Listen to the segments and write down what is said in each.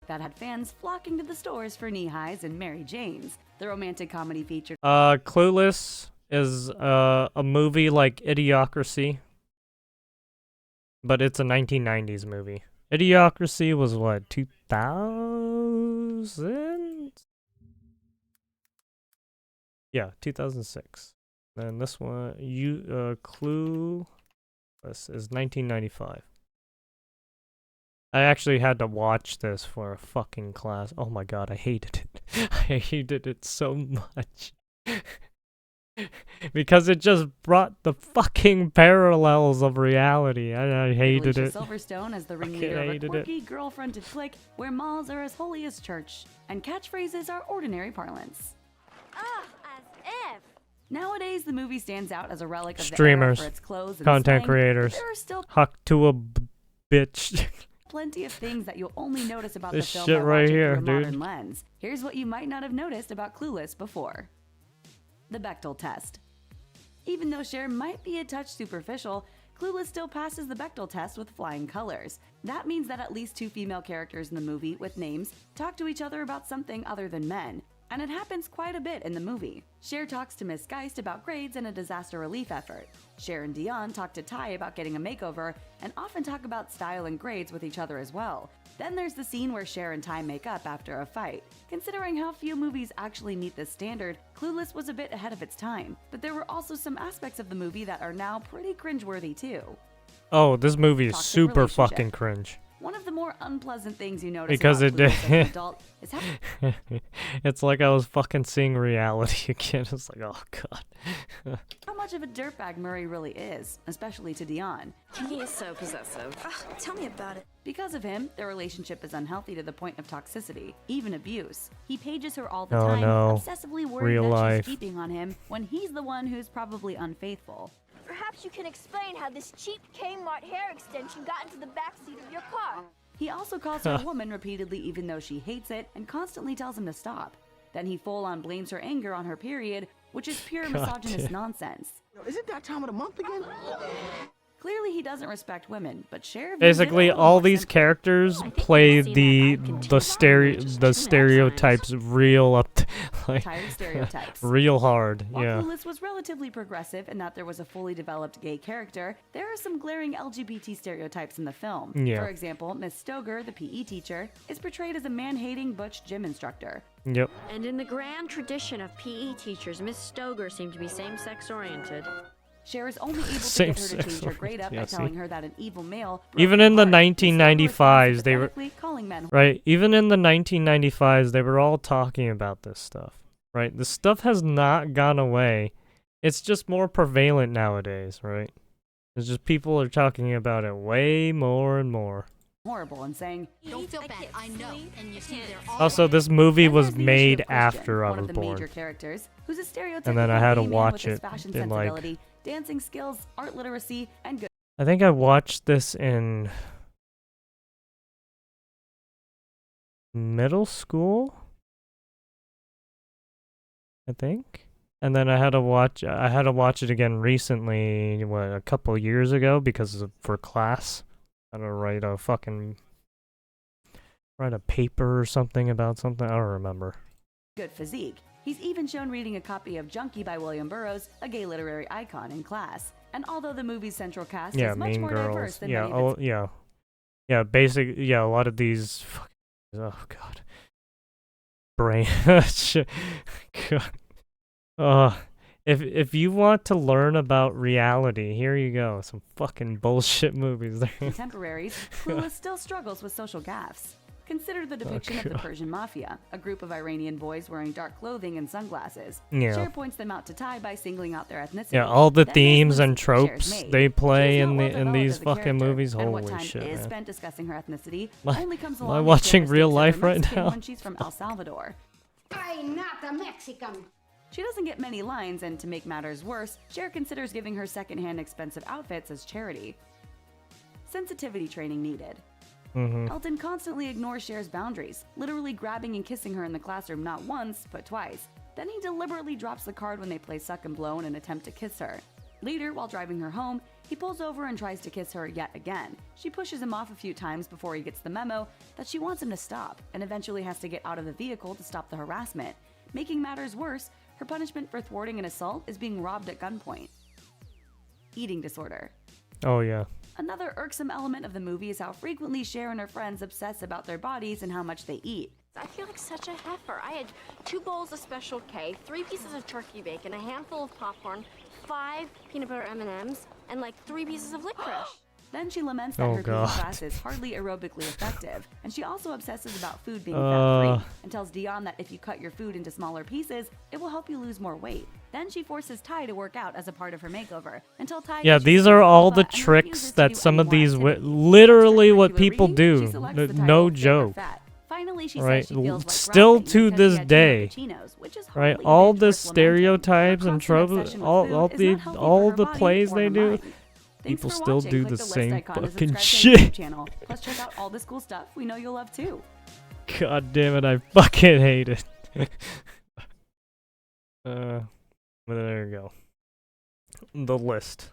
that had fans flocking to the stores for knee-highs and Mary Janes. The romantic comedy featured Clueless is a movie like Idiocracy, but it's a 1990s movie. Idiocracy was what, 2000? Yeah, 2006. Then this one, Clueless is 1995. I actually had to watch this for a fucking class. Oh my god, I hated it. I hated it so much. Because it just brought the fucking parallels of reality. I hated Alicia it. Silverstone as the ringleader of a quirky, girl-fronted clique where malls are as holy as church, and catchphrases are ordinary parlance. Ugh, as if. Nowadays, the movie stands out as a relic of Streamers, the era for its clothes and content slang, creators, but there are still huck to a bitch. plenty of things that you'll only notice about the This film shit by right watching here, through a dude. modern lens. Here's what you might not have noticed about Clueless before. The Bechdel test. Even though Cher might be a touch superficial, Clueless still passes the Bechdel test with flying colors. That means that at least 2 female characters in the movie with names talk to each other about something other than men. And it happens quite a bit in the movie. Cher talks to Miss Geist about grades and a disaster relief effort. Cher and Dion talk to Ty about getting a makeover, and often talk about style and grades with each other as well. Then there's the scene where Cher and Ty make up after a fight. Considering how few movies actually meet this standard, Clueless was a bit ahead of its time. But there were also some aspects of the movie that are now pretty cringeworthy too. Oh, this movie is Toxic super relationship. fucking cringe. One of the more unpleasant things you notice Because about it Clueless as an adult is how It's like I was fucking seeing reality again. It's like, oh god. much of a dirtbag Murray really is, especially to Dion. He is so possessive. Ugh, tell me about it. Because of him, their relationship is unhealthy to the point of toxicity, even abuse. He pages her all the Oh, time, no. obsessively worried Real that life. she's cheating on him when he's the one who's probably unfaithful. Perhaps you can explain how this cheap Kmart hair extension got into the backseat of your car. He also calls her a woman repeatedly even though she hates it and constantly tells him to stop. Then he full-on blames her anger on her period, which is pure misogynist nonsense. Is it that time of the month again? Clearly he doesn't respect women, but Cher views it a Basically, little all more these simply. characters think play we've seen that the stereotypes real up to, like Tired stereotypes. real hard. While Yeah. Clueless was relatively progressive in that there was a fully developed gay character, there are some glaring LGBT stereotypes in the film. Yeah. For example, Miss Stoger, the PE teacher, is portrayed as a man-hating butch gym instructor. Yep. And in the grand tradition of PE teachers, Miss Stoger seemed to be same-sex oriented. Cher is only able to get her to Same-sex change her grade up by oriented, yeah, telling see? her that an evil male broke Even her in the heart. Miss Stoger is 1995s, they were sympathetically calling men right. Even in the 1995s, they were all talking about this stuff. Right. This stuff has not gone away. It's just more prevalent nowadays. Right. It's just people are talking about it way more and more. horrible and saying, Don't feel bad. I know. And you see, they're all Also, this movie Then was there's the issue made of Christian, after I one was of the born. major characters, who's a stereotypical And then I had to gay man watch with his it fashion in, like- sensibility, dancing skills, art literacy, and good I think I watched this in middle school. I think. And then I had to watch it again recently, what, a couple years ago for class. I had to write a paper or something about something. I don't remember. good physique. He's even shown reading a copy of Junkie by William Burroughs, a gay literary icon, in class. And although the movie's central cast Yeah, is much Mean more Girls. diverse than Yeah, many of its yeah, a lot of these oh god. Brain shit. God. If you want to learn about reality, here you go. Some fucking bullshit movies there. contemporaries, Clueless still struggles with social gaffes. Consider the depiction of the God. Persian Mafia, a group of Iranian boys wearing dark clothing and sunglasses. Yeah. Cher points them out to Ty by singling out their ethnicity. Yeah, all the Then there's themes Lucy, and tropes Cher's maid. they play She's in not the well in these developed as a fucking character, movies. and what Holy time shit, is man. spent discussing her ethnicity Am I- only comes am along I with watching mistakes real of her life right Mexican now? when she's from El Salvador. I'm not a Mexican. She doesn't get many lines, and to make matters worse, Cher considers giving her secondhand expensive outfits as charity. Sensitivity training needed. Elton constantly ignores Cher's boundaries, literally grabbing and kissing her in the classroom not once, but twice. Then he deliberately drops the card when they play suck and blow in an attempt to kiss her. Later, while driving her home, he pulls over and tries to kiss her yet again. She pushes him off a few times before he gets the memo that she wants him to stop, and eventually has to get out of the vehicle to stop the harassment. Making matters worse, her punishment for thwarting an assault is being robbed at gunpoint. Eating disorder. Oh, yeah. Another irksome element of the movie is how frequently Cher and her friends obsess about their bodies and how much they eat. I feel like such a heifer. I had 2 bowls of Special K, 3 pieces of turkey bacon, a handful of popcorn, 5 peanut butter M&Ms, and like 3 pieces of licorice. Then she laments that Oh, her God. cooking class is hardly aerobically effective, and she also obsesses about food being fat-free, and tells Dion that if you cut your food into smaller pieces, it will help you lose more weight. Then she forces Ty to work out as a part of her makeover, until Ty Yeah, gets these her are all the and refuses tricks to that do some any of more these, activities. literally what Extracurricular people reading, she do. selects the title No Fit or joke. Fat. Finally, she Right, says she feels like still rapping to because this she had 2 day. cappuccinos, which is Right, hardly a all binge the worth lamenting. stereotypes Her and constant tropes, obsession with all food is not healthy for all her the body plays or they her do, mind. Thanks people for still watching. do Click the list same icon to fucking subscribe to our shit. YouTube channel. Plus, check out all this cool stuff we know you'll love too. God damn it, I fucking hate it. But there you go. The list.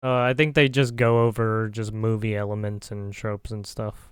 I think they just go over just movie elements and tropes and stuff.